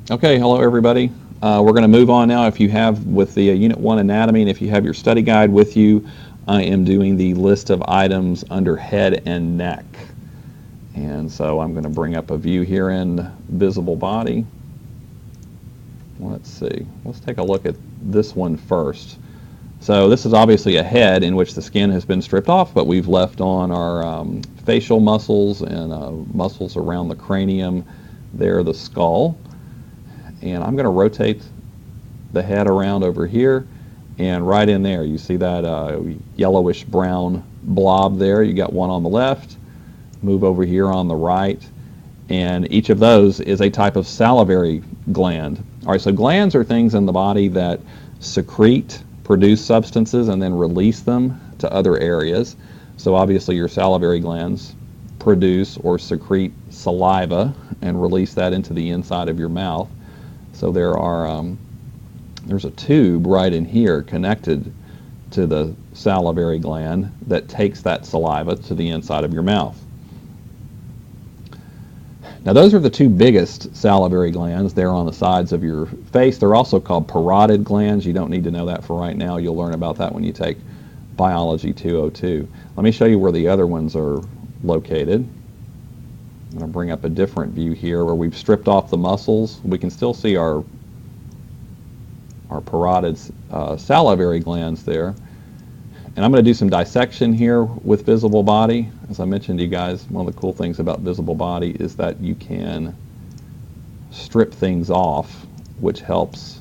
Okay, hello everybody. We're going to move on now. If you have with the Unit 1 Anatomy and if you have your study guide with you, I am doing the list of items under head and neck. And so I'm going to bring up a view here in visible body. Let's see. Let's take a look at this one first. So this is obviously a head in which the skin has been stripped off, but we've left on our facial muscles and muscles around the cranium. There, the skull. And I'm going to rotate the head around over here, and right in there you see that yellowish brown blob there. You got one on the left, move over here on the right, and each of those is a type of salivary gland. All right, so glands are things in the body that secrete, produce substances, and then release them to other areas. So obviously your salivary glands produce or secrete saliva and release that into the inside of your mouth. So there's a tube right in here connected to the salivary gland that takes that saliva to the inside of your mouth. Now those are the two biggest salivary glands there on the sides of your face. They're also called parotid glands. You don't need to know that for right now. You'll learn about that when you take Biology 202. Let me show you where the other ones are located. I'm going to bring up a different view here where we've stripped off the muscles. We can still see our parotid salivary glands there. And I'm going to do some dissection here with visible body. As I mentioned to you guys, one of the cool things about visible body is that you can strip things off, which helps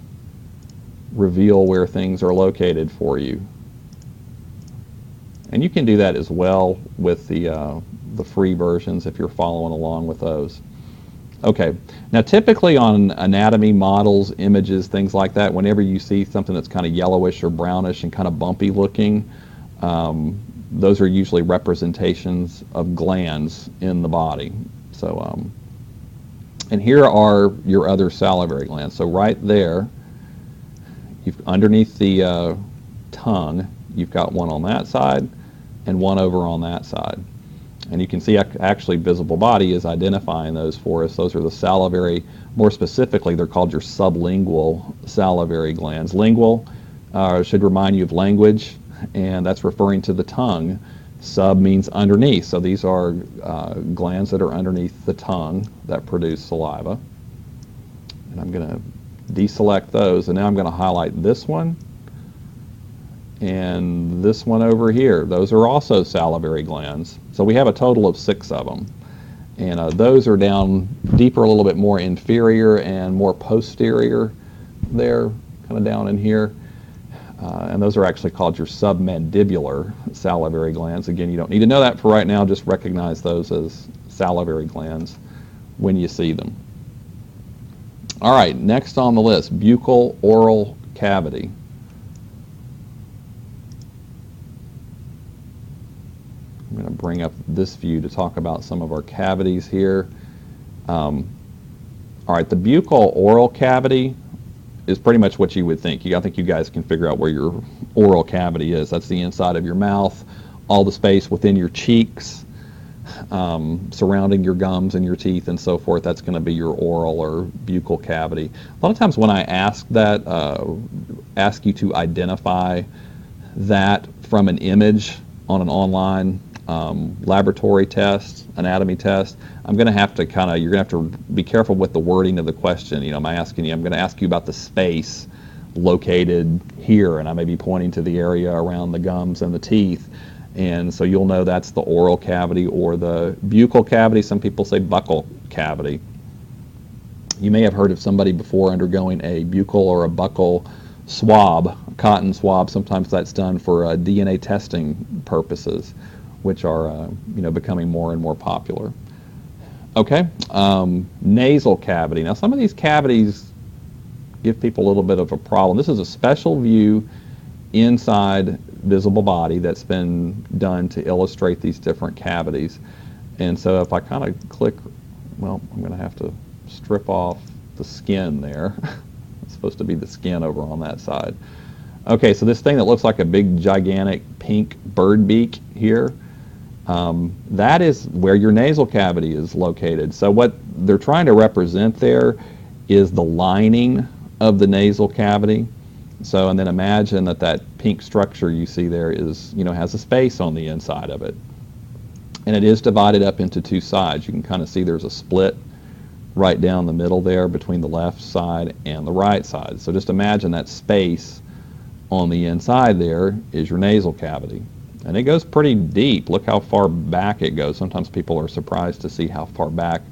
reveal where things are located for you. And you can do that as well with the free versions if you're following along with those. Okay, now typically on anatomy models, images, things like that, whenever you see something that's kind of yellowish or brownish and kind of bumpy looking, those are usually representations of glands in the body. So, and here are your other salivary glands. So right there, underneath the tongue, you've got one on that side and one over on that side. And you can see actually visible body is identifying those for us. Those are the salivary, more specifically, they're called your sublingual salivary glands. Lingual should remind you of language, and that's referring to the tongue. Sub means underneath, so these are glands that are underneath the tongue that produce saliva. And I'm going to deselect those, and now I'm going to highlight this one and this one over here. Those are also salivary glands. So we have a total of 6 of them. And those are down deeper, a little bit more inferior and more posterior there, kind of down in here. And those are actually called your submandibular salivary glands. Again, you don't need to know that for right now. Just recognize those as salivary glands when you see them. All right, next on the list, buccal oral cavity. I'm going to bring up this view to talk about some of our cavities here. All right, the buccal oral cavity is pretty much what you would think. I think you guys can figure out where your oral cavity is. That's the inside of your mouth, all the space within your cheeks, surrounding your gums and your teeth and so forth. That's going to be your oral or buccal cavity. A lot of times when I ask that, ask you to identify that from an image on an online laboratory test, anatomy test, I'm going to have to you're going to have to be careful with the wording of the question. I'm going to ask you about the space located here, and I may be pointing to the area around the gums and the teeth. And so you'll know that's the oral cavity or the buccal cavity. Some people say buccal cavity. You may have heard of somebody before undergoing a buccal or a buccal swab, a cotton swab. Sometimes that's done for DNA testing purposes, which are becoming more and more popular. Okay, nasal cavity. Now some of these cavities give people a little bit of a problem. This is a special view inside visible body that's been done to illustrate these different cavities. And so if I kind of click, well, I'm going to have to strip off the skin there. It's supposed to be the skin over on that side. Okay, so this thing that looks like a big gigantic pink bird beak here, that is where your nasal cavity is located. So what they're trying to represent there is the lining of the nasal cavity. So, and then imagine that that pink structure you see there is, has a space on the inside of it. And it is divided up into two sides. You can kind of see there's a split right down the middle there between the left side and the right side. So just imagine that space on the inside there is your nasal cavity. And it goes pretty deep. Look how far back it goes. Sometimes people are surprised to see how far back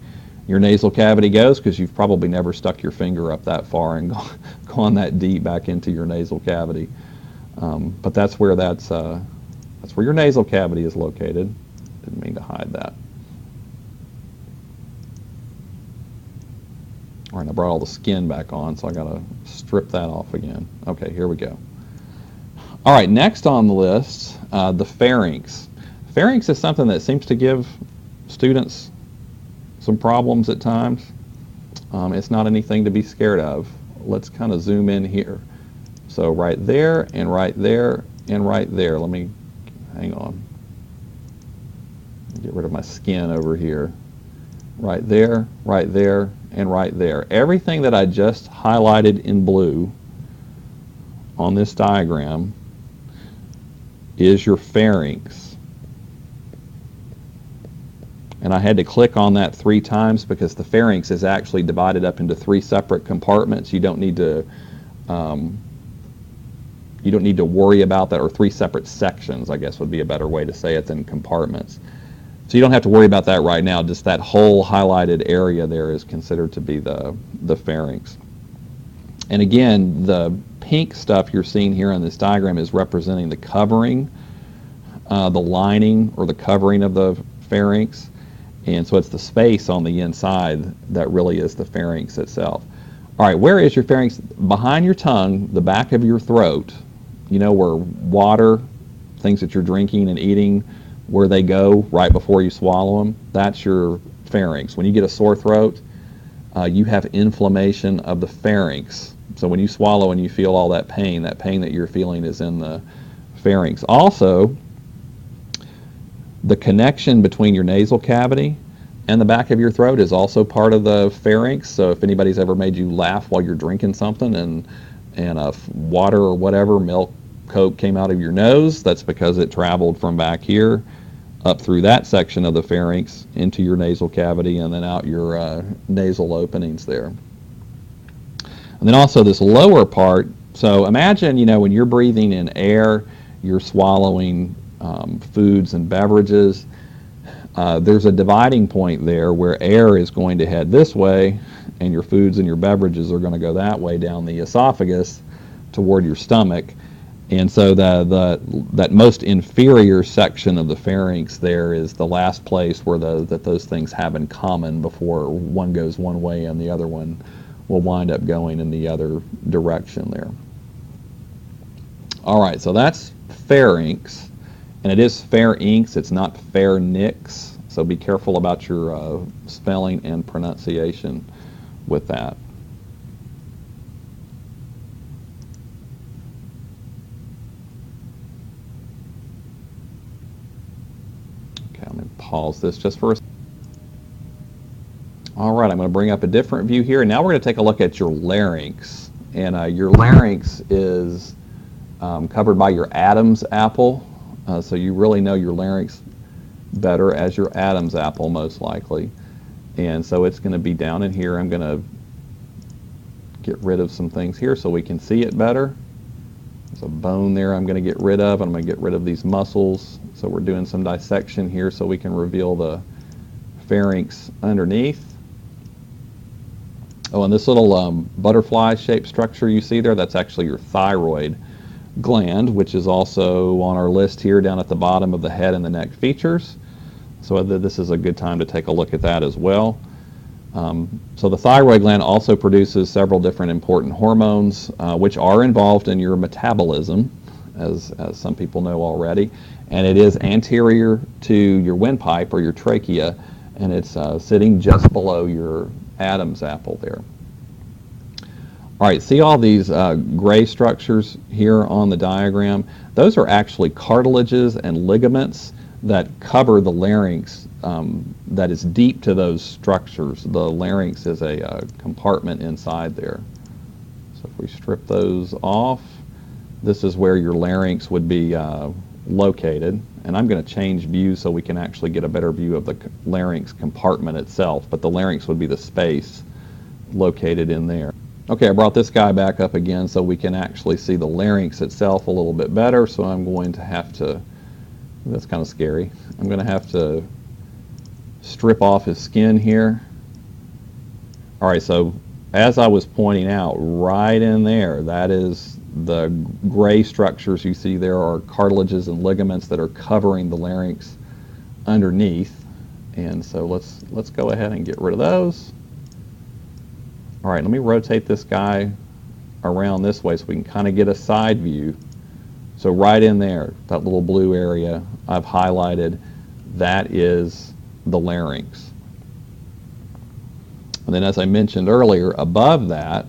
your nasal cavity goes because you've probably never stuck your finger up that far and gone that deep back into your nasal cavity. But that's where your nasal cavity is located. Didn't mean to hide that. All right, I brought all the skin back on, so I got to strip that off again. Okay, here we go. All right, next on the list, the pharynx. Pharynx is something that seems to give students some problems at times. It's not anything to be scared of. Let's kind of zoom in here. So right there, and right there, and right there. Let me, hang on. Get rid of my skin over here. Right there, and right there. Everything that I just highlighted in blue on this diagram is your pharynx. And I had to click on that 3 times because the pharynx is actually divided up into 3 separate compartments. You don't need to worry about that, or 3 separate sections, I guess would be a better way to say it than compartments. So you don't have to worry about that right now. Just that whole highlighted area there is considered to be the pharynx. And again, the pink stuff you're seeing here on this diagram is representing the covering, the lining or the covering of the pharynx. And so it's the space on the inside that really is the pharynx itself. All right, where is your pharynx? Behind your tongue, the back of your throat, where water, things that you're drinking and eating, where they go right before you swallow them, that's your pharynx. When you get a sore throat, you have inflammation of the pharynx. So when you swallow and you feel all that pain that you're feeling is in the pharynx. Also, the connection between your nasal cavity and the back of your throat is also part of the pharynx. So if anybody's ever made you laugh while you're drinking something and water or whatever, milk, Coke came out of your nose, that's because it traveled from back here up through that section of the pharynx into your nasal cavity and then out your nasal openings there. And then also this lower part, so imagine, when you're breathing in air, you're swallowing foods and beverages. There's a dividing point there where air is going to head this way and your foods and your beverages are going to go that way down the esophagus toward your stomach. And so that most inferior section of the pharynx there is the last place where those things have in common before one goes one way and the other one will wind up going in the other direction there. All right, so that's pharynx, and it is pharynx, it's not pharynx, so be careful about your spelling and pronunciation with that. I'm going to pause this just for a second. All right, I'm going to bring up a different view here. And now we're going to take a look at your larynx. And your larynx is covered by your Adam's apple. So you really know your larynx better as your Adam's apple, most likely. And so it's going to be down in here. I'm going to get rid of some things here so we can see it better. There's a bone there I'm going to get rid of. I'm going to get rid of these muscles. So we're doing some dissection here so we can reveal the pharynx underneath. Oh, and this little butterfly-shaped structure you see there, that's actually your thyroid gland, which is also on our list here down at the bottom of the head and the neck features. So this is a good time to take a look at that as well. So the thyroid gland also produces several different important hormones, which are involved in your metabolism, as some people know already. And it is anterior to your windpipe or your trachea, and it's sitting just below your Adam's apple there. All right, see all these gray structures here on the diagram? Those are actually cartilages and ligaments that cover the larynx that is deep to those structures. The larynx is a compartment inside there. So if we strip those off, this is where your larynx would be located. And I'm going to change view so we can actually get a better view of the larynx compartment itself, but the larynx would be the space located in there. Okay, I brought this guy back up again so we can actually see the larynx itself a little bit better, so I'm going to have to, that's kind of scary, I'm going to have to strip off his skin here. All right, so as I was pointing out, right in there, that is the gray structures you see there are cartilages and ligaments that are covering the larynx underneath. And so let's go ahead and get rid of those. All right, let me rotate this guy around this way so we can kind of get a side view. So right in there, that little blue area I've highlighted, that is the larynx. And then as I mentioned earlier, above that,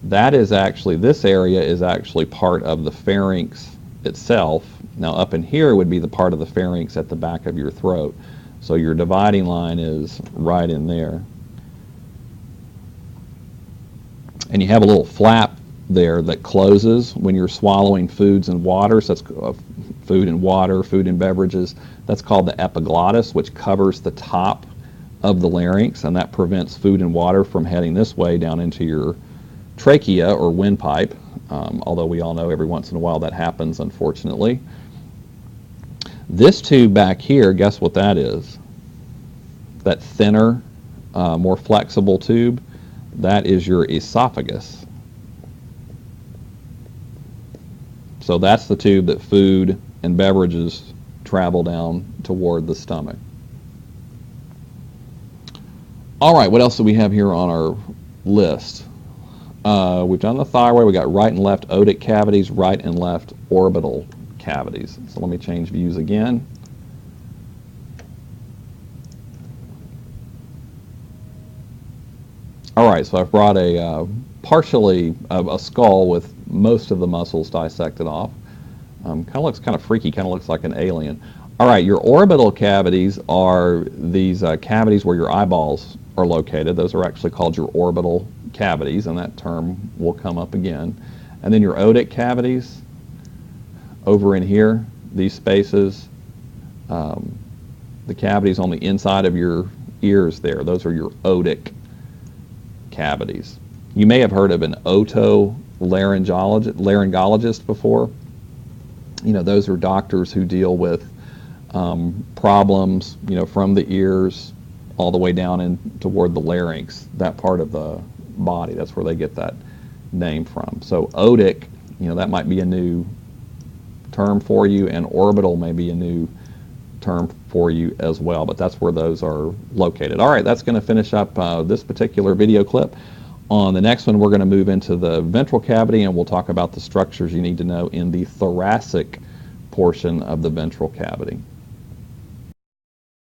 that is actually, this area is actually part of the pharynx itself. Now up in here would be the part of the pharynx at the back of your throat. So your dividing line is right in there. And you have a little flap there that closes when you're swallowing foods and water. So that's food and water, food and beverages. That's called the epiglottis, which covers the top of the larynx, and that prevents food and water from heading this way down into your trachea or windpipe, although we all know every once in a while that happens, unfortunately. This tube back here, guess what that is? That thinner, more flexible tube, that is your esophagus. So that's the tube that food and beverages travel down toward the stomach. All right, what else do we have here on our list? We've done the thyroid. We got right and left otic cavities, right and left orbital cavities. So let me change views again. All right, so I've brought a partially a skull with most of the muscles dissected off. Kind of looks kind of freaky, kind of looks like an alien. All right, your orbital cavities are these cavities where your eyeballs are located. Those are actually called your orbital cavities, and that term will come up again. And then your otic cavities over in here, these spaces, the cavities on the inside of your ears there, those are your otic cavities. You may have heard of an otolaryngologist before. You know, those are doctors who deal with problems, you know, from the ears all the way down in toward the larynx, that part of the body. That's where they get that name from. So otic, you know, that might be a new term for you, and orbital may be a new term for you as well, but that's where those are located. All right, that's going to finish up this particular video clip. On the next one, we're going to move into the ventral cavity, and we'll talk about the structures you need to know in the thoracic portion of the ventral cavity.